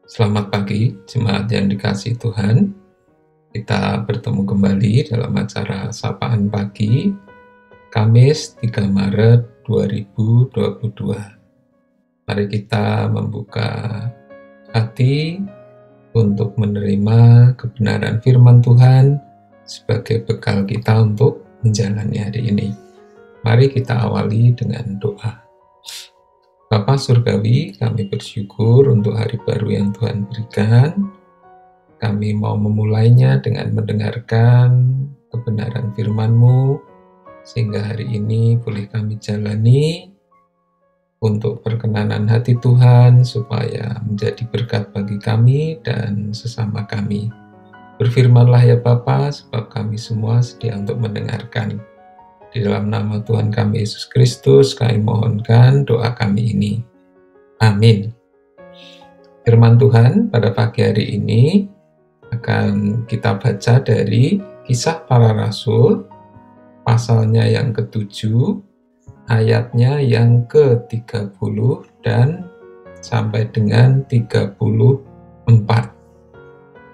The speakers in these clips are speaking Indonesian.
Selamat pagi, jemaat yang dikasihi Tuhan. Kita bertemu kembali dalam acara Sapaan Pagi, Kamis 3 Maret 2022. Mari kita membuka hati untuk menerima kebenaran firman Tuhan sebagai bekal kita untuk menjalani hari ini. Mari kita awali dengan doa. Bapa Surgawi, kami bersyukur untuk hari baru yang Tuhan berikan. Kami mau memulainya dengan mendengarkan kebenaran firman-Mu, sehingga hari ini boleh kami jalani untuk perkenanan hati Tuhan, supaya menjadi berkat bagi kami dan sesama kami. Berfirmanlah ya Bapa, sebab kami semua sedia untuk mendengarkan. Di dalam nama Tuhan kami Yesus Kristus, kami mohonkan doa kami ini. Amin. Firman Tuhan pada pagi hari ini akan kita baca dari Kisah Para Rasul, pasalnya yang ke-7, ayatnya yang ke-30 dan sampai dengan 34.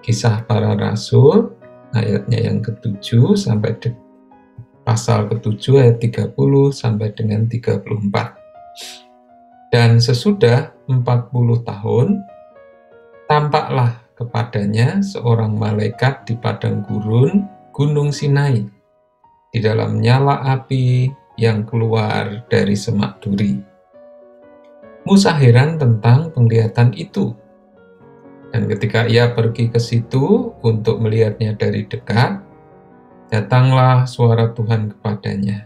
Kisah Para Rasul, ayatnya yang ke-7 sampai pasal ke-7 ayat 30 sampai dengan 34. Dan sesudah 40 tahun, tampaklah kepadanya seorang malaikat di padang gurun Gunung Sinai, di dalam nyala api yang keluar dari semak duri. Musa heran tentang penglihatan itu. Dan ketika ia pergi ke situ untuk melihatnya dari dekat, datanglah suara Tuhan kepadanya.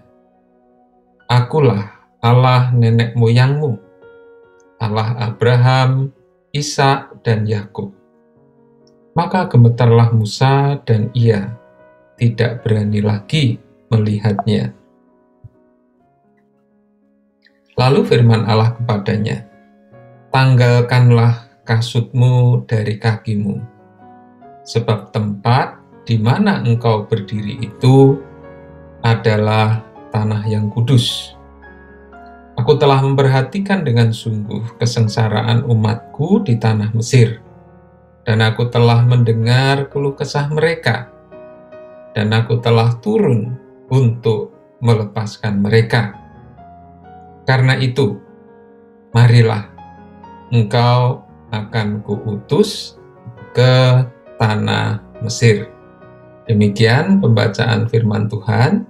Akulah Allah nenek moyangmu, Allah Abraham, Ishak, dan Yakub. Maka gemetarlah Musa dan ia tidak berani lagi melihatnya. Lalu firman Allah kepadanya, tanggalkanlah kasutmu dari kakimu, sebab tempat di mana engkau berdiri itu adalah tanah yang kudus. Aku telah memperhatikan dengan sungguh kesengsaraan umatku di tanah Mesir, dan aku telah mendengar keluh kesah mereka, dan aku telah turun untuk melepaskan mereka. Karena itu, marilah, engkau akan kuutus ke tanah Mesir. Demikian pembacaan firman Tuhan.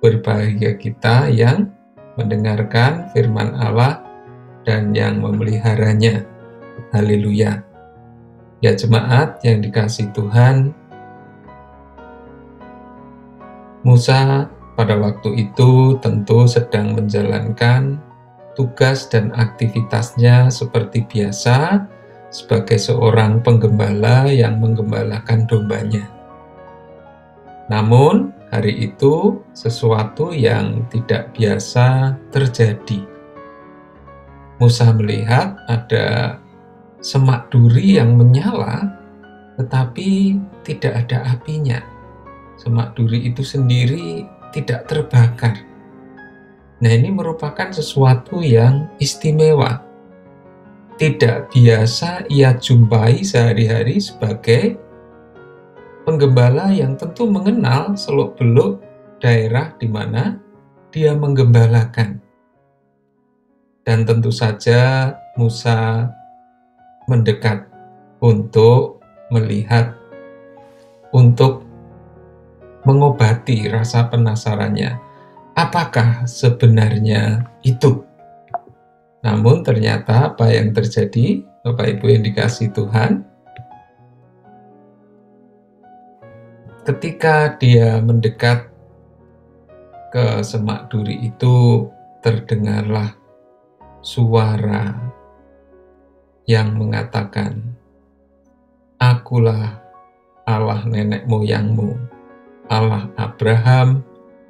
Berbahagia kita yang mendengarkan firman Allah dan yang memeliharanya. Haleluya. Ya jemaat yang dikasihi Tuhan, Musa pada waktu itu tentu sedang menjalankan tugas dan aktivitasnya seperti biasa sebagai seorang penggembala yang menggembalakan dombanya. Namun, hari itu sesuatu yang tidak biasa terjadi. Musa melihat ada semak duri yang menyala, tetapi tidak ada apinya. Semak duri itu sendiri tidak terbakar. Nah, ini merupakan sesuatu yang istimewa. Tidak biasa ia jumpai sehari-hari sebagai penggembala yang tentu mengenal seluk-beluk daerah di mana dia menggembalakan. Dan tentu saja Musa mendekat untuk melihat, untuk mengobati rasa penasarannya. Apakah sebenarnya itu? Namun ternyata apa yang terjadi, Bapak Ibu yang dikasihi Tuhan, ketika dia mendekat ke semak duri itu, terdengarlah suara yang mengatakan, akulah Allah nenek moyangmu, Allah Abraham,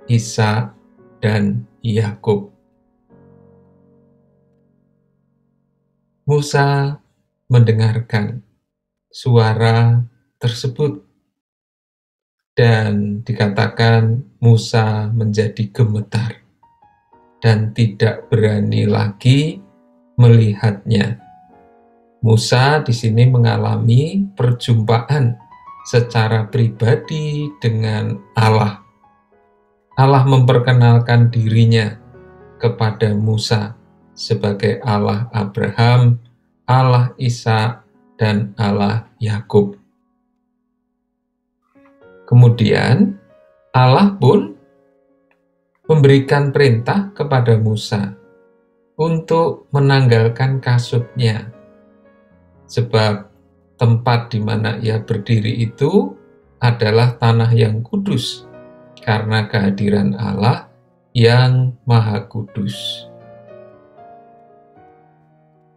Ishak, dan Yakub. Musa mendengarkan suara tersebut, dan dikatakan Musa menjadi gemetar dan tidak berani lagi melihatnya. Musa di sini mengalami perjumpaan secara pribadi dengan Allah. Allah memperkenalkan dirinya kepada Musa sebagai Allah Abraham, Allah Ishak, dan Allah Yakub. Kemudian Allah pun memberikan perintah kepada Musa untuk menanggalkan kasutnya, sebab tempat di mana ia berdiri itu adalah tanah yang kudus karena kehadiran Allah yang Maha Kudus.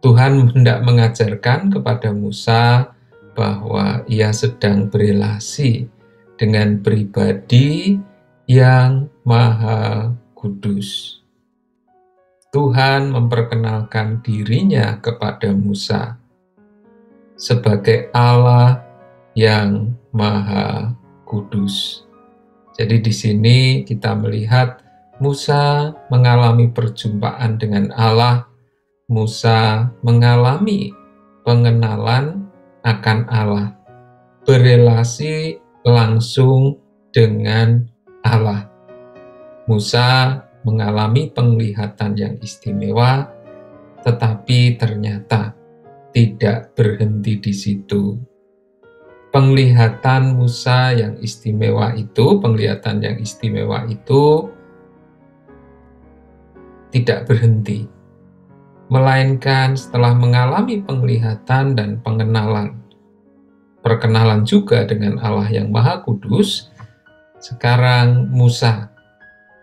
Tuhan hendak mengajarkan kepada Musa bahwa ia sedang berelasi dengan pribadi yang Maha Kudus. Tuhan memperkenalkan dirinya kepada Musa sebagai Allah yang Maha Kudus. Jadi di sini kita melihat Musa mengalami perjumpaan dengan Allah. Musa mengalami pengenalan akan Allah, berelasi langsung dengan Allah. Musa mengalami penglihatan yang istimewa, tetapi ternyata tidak berhenti di situ. Penglihatan Musa yang istimewa itu, penglihatan yang istimewa itu tidak berhenti, melainkan setelah mengalami penglihatan dan perkenalan juga dengan Allah yang Maha Kudus, sekarang Musa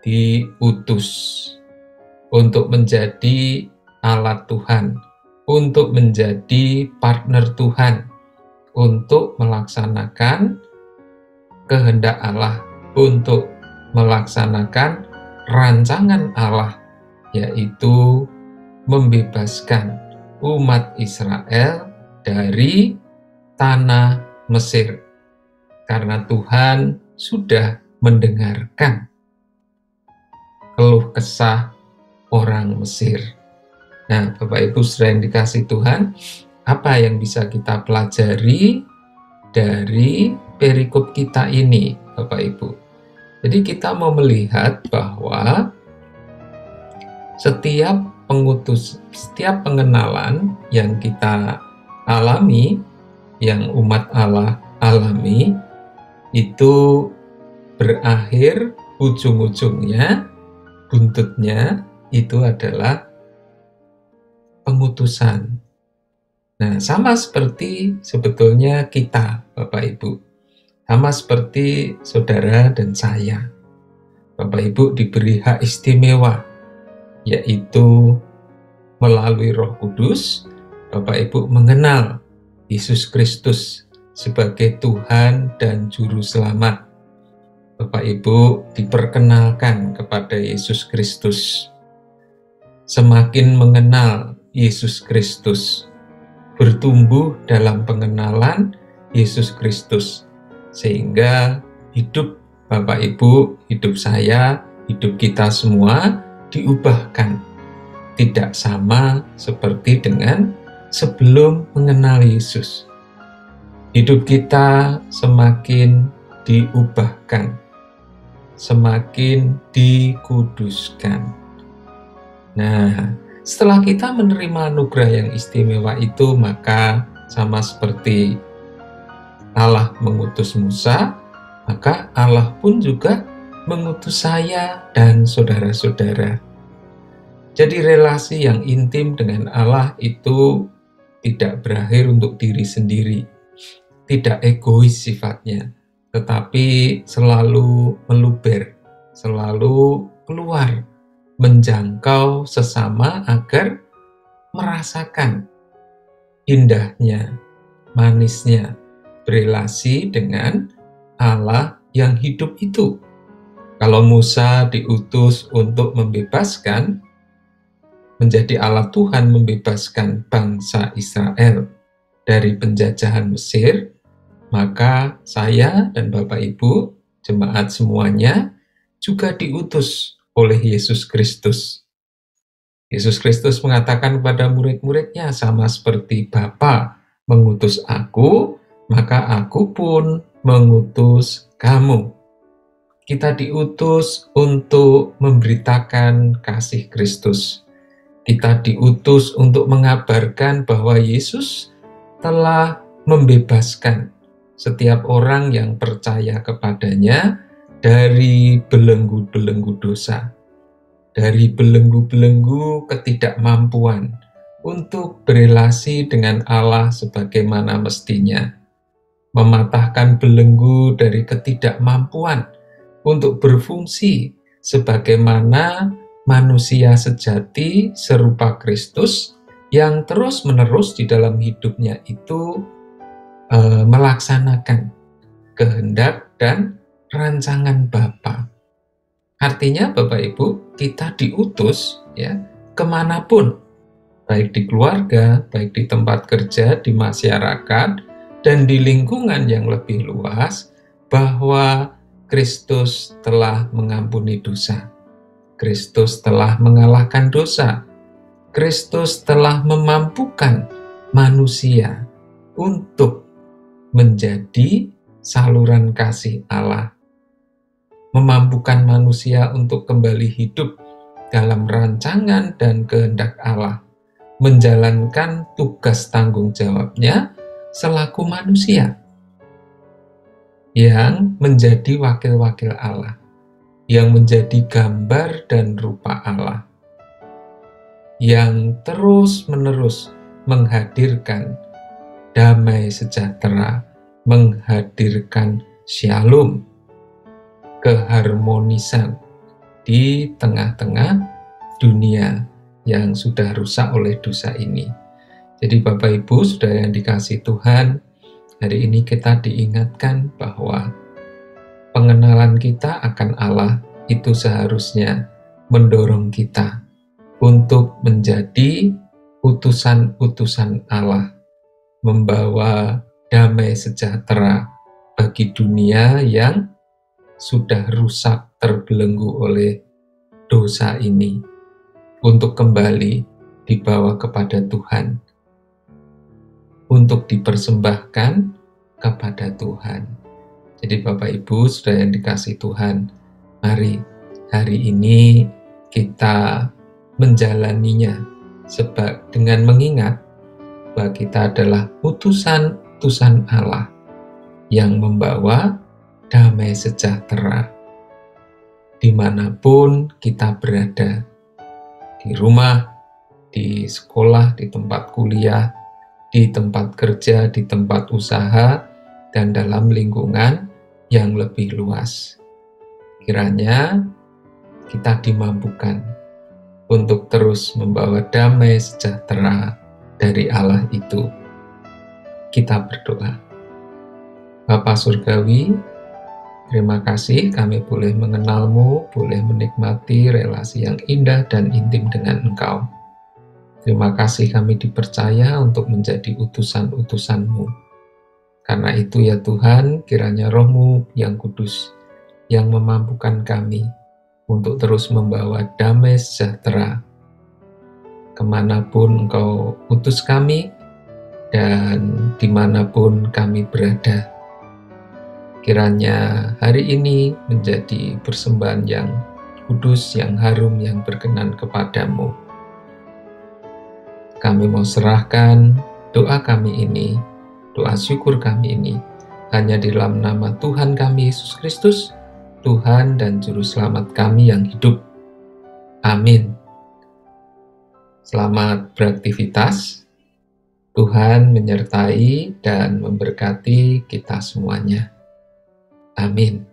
diutus untuk menjadi alat Tuhan, untuk menjadi partner Tuhan, untuk melaksanakan kehendak Allah, untuk melaksanakan rancangan Allah, yaitu membebaskan umat Israel dari tanah Mesir, karena Tuhan sudah mendengarkan keluh kesah orang Mesir. Nah, Bapak Ibu saudara yang dikasihi Tuhan, apa yang bisa kita pelajari dari perikop kita ini, Bapak Ibu? Jadi kita mau melihat bahwa setiap pengenalan yang kita alami, yang umat Allah alami, itu berakhir ujung-ujungnya, buntutnya itu adalah pengutusan. Nah, sama seperti sebetulnya kita, Bapak Ibu. Sama seperti saudara dan saya. Bapak Ibu diberi hak istimewa, yaitu melalui Roh Kudus, Bapak Ibu mengenal Yesus Kristus sebagai Tuhan dan Juru Selamat. Bapak Ibu diperkenalkan kepada Yesus Kristus. Semakin mengenal Yesus Kristus, bertumbuh dalam pengenalan Yesus Kristus, sehingga hidup Bapak Ibu, hidup saya, hidup kita semua diubahkan, tidak sama seperti dengan sebelum mengenal Yesus. Hidup kita semakin diubahkan, semakin dikuduskan. Nah, setelah kita menerima anugerah yang istimewa itu, maka sama seperti Allah mengutus Musa, maka Allah pun juga mengutus saya dan saudara-saudara. Jadi relasi yang intim dengan Allah itu tidak berakhir untuk diri sendiri, tidak egois sifatnya, tetapi selalu meluber, selalu keluar, menjangkau sesama agar merasakan indahnya, manisnya berelasi dengan Allah yang hidup itu. Kalau Musa diutus untuk membebaskan, menjadi alat Tuhan membebaskan bangsa Israel dari penjajahan Mesir, maka saya dan Bapak Ibu, jemaat semuanya, juga diutus oleh Yesus Kristus Yesus Kristus mengatakan kepada murid-muridnya, sama seperti Bapa mengutus aku, maka aku pun mengutus kamu. Kita diutus untuk memberitakan kasih Kristus. Kita diutus untuk mengabarkan bahwa Yesus telah membebaskan setiap orang yang percaya kepadanya dari belenggu-belenggu dosa, dari belenggu-belenggu ketidakmampuan untuk berelasi dengan Allah sebagaimana mestinya, mematahkan belenggu dari ketidakmampuan untuk berfungsi sebagaimana manusia sejati serupa Kristus yang terus-menerus di dalam hidupnya itu melaksanakan kehendak dan rancangan Bapa. Artinya Bapak Ibu, kita diutus ya kemanapun, baik di keluarga, baik di tempat kerja, di masyarakat, dan di lingkungan yang lebih luas, bahwa Kristus telah mengampuni dosa. Kristus telah mengalahkan dosa. Kristus telah memampukan manusia untuk menjadi saluran kasih Allah, memampukan manusia untuk kembali hidup dalam rancangan dan kehendak Allah, menjalankan tugas tanggung jawabnya selaku manusia yang menjadi wakil-wakil Allah, yang menjadi gambar dan rupa Allah, yang terus-menerus menghadirkan damai sejahtera, menghadirkan shalom, keharmonisan di tengah-tengah dunia yang sudah rusak oleh dosa ini. Jadi Bapak Ibu, saudara yang dikasihi Tuhan, hari ini kita diingatkan bahwa pengenalan kita akan Allah itu seharusnya mendorong kita untuk menjadi utusan-utusan Allah, membawa damai sejahtera bagi dunia yang sudah rusak terbelenggu oleh dosa ini, untuk kembali dibawa kepada Tuhan, untuk dipersembahkan kepada Tuhan. Jadi Bapak Ibu, saudara yang dikasihi Tuhan, mari hari ini kita menjalaninya dengan mengingat bahwa kita adalah utusan-utusan Allah yang membawa damai sejahtera dimanapun kita berada, di rumah, di sekolah, di tempat kuliah, di tempat kerja, di tempat usaha, dan dalam lingkungan yang lebih luas. Kiranya kita dimampukan untuk terus membawa damai sejahtera dari Allah itu. Kita berdoa. Bapa Surgawi, terima kasih kami boleh mengenal-Mu, boleh menikmati relasi yang indah dan intim dengan Engkau. Terima kasih kami dipercaya untuk menjadi utusan-utusan-Mu. Karena itu ya Tuhan, kiranya Roh-Mu yang kudus, yang memampukan kami untuk terus membawa damai sejahtera kemanapun Engkau utus kami dan dimanapun kami berada. Kiranya hari ini menjadi persembahan yang kudus, yang harum, yang berkenan kepadamu. Kami mau serahkan doa kami ini, doa syukur kami ini, hanya di dalam nama Tuhan kami Yesus Kristus, Tuhan dan Juru Selamat kami yang hidup. Amin. Selamat beraktivitas. Tuhan menyertai dan memberkati kita semuanya. Amin.